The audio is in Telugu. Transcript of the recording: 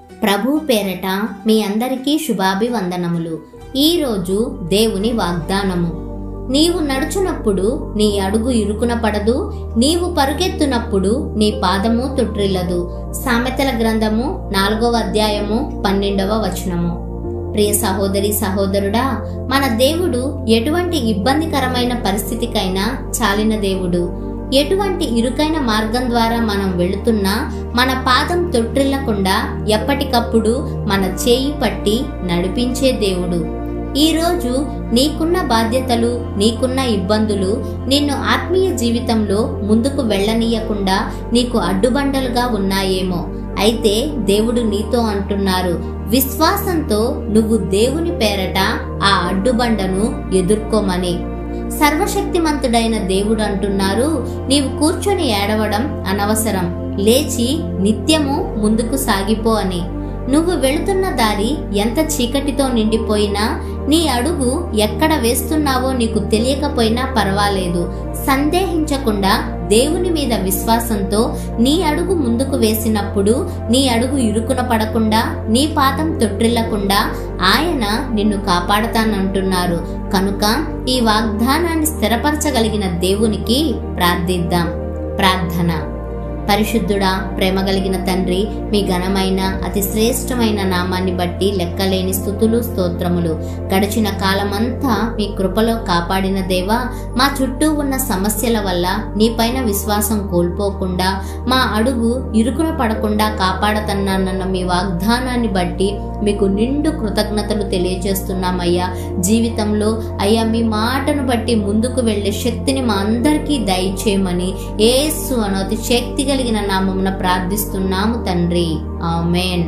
ప్రభు పేరట మీ అందరికీ శుభాభివందనములు. ఈరోజు దేవుని వాగ్దానము. నీవు నడుచునప్పుడు నీ అడుగు ఇరుకున పడదు, నీవు పరుగెత్తునప్పుడు నీ పాదము తొట్రిల్లదు. సామెతల గ్రంథము 4వ అధ్యాయము 12వ వచనము. ప్రియ సహోదరి సహోదరుడా, మన దేవుడు ఎటువంటి ఇబ్బందికరమైన పరిస్థితికైనా చాలిన దేవుడు. ఎటువంటి ఇరుకైన మార్గం ద్వారా మనం వెళుతున్నా మన పాదం తొట్రిల్లకుండా ఎప్పటికప్పుడు మన చేయి పట్టి నడిపించే దేవుడు. ఈరోజు నీకున్న బాధ్యతలు, నీకున్న ఇబ్బందులు నిన్ను ఆత్మీయ జీవితంలో ముందుకు వెళ్ళనీయకుండా నీకు అడ్డుబండలుగా ఉన్నాయేమో. అయితే దేవుడు నీతో అంటున్నారు, విశ్వాసంతో నువ్వు దేవుని పేరట ఆ అడ్డుబండను ఎదుర్కోమని. సర్వశక్తిమంతుడైన దేవుడు అంటున్నారు, నీవు కూర్చొని ఏడవడం అనవసరం, లేచి నిత్యము ముందుకు సాగిపో అని. నువ్వు వెళుతున్న దారి ఎంత చీకటితో నిండిపోయినా, నీ అడుగు ఎక్కడ వేస్తున్నావో నీకు తెలియకపోయినా పర్వాలేదు. సందేహించకుండా దేవుని మీద విశ్వాసంతో నీ అడుగు ముందుకు వేసినప్పుడు నీ అడుగు ఇరుకున పడకుండా, నీ పాదం తొట్రిల్లకుండా ఆయన నిన్ను కాపాడతానంటున్నారు. కనుక ఈ వాగ్దానాన్ని స్థిరపరచగలిగిన దేవునికి ప్రార్థిద్దాం. ప్రార్థన. పరిశుద్ధుడా, ప్రేమ కలిగిన తండ్రి, మీ ఘనమైన అతి శ్రేష్టమైన నామాన్ని బట్టి లెక్కలేని స్తుతులు స్తోత్రములు. గడిచిన కాలమంతా మీ కృపలో కాపాడిన దేవా, మా చుట్టూ ఉన్న సమస్యల వల్ల నీపైన విశ్వాసం కోల్పోకుండా, మా అడుగు ఇరుకున పడకుండా కాపాడతన్నానన్న మీ వాగ్దానాన్ని బట్టి మీకు నిండు కృతజ్ఞతలు తెలియజేస్తున్నామయ్యా. జీవితంలో అయ్యా మీ మాటను బట్టి ముందుకు వెళ్లే శక్తిని మా అందరికీ దయచేయమని యేసు అను అతి శక్తి కలిగిన నామమున ప్రార్థిస్తున్నాము తండ్రి. ఆమేన్.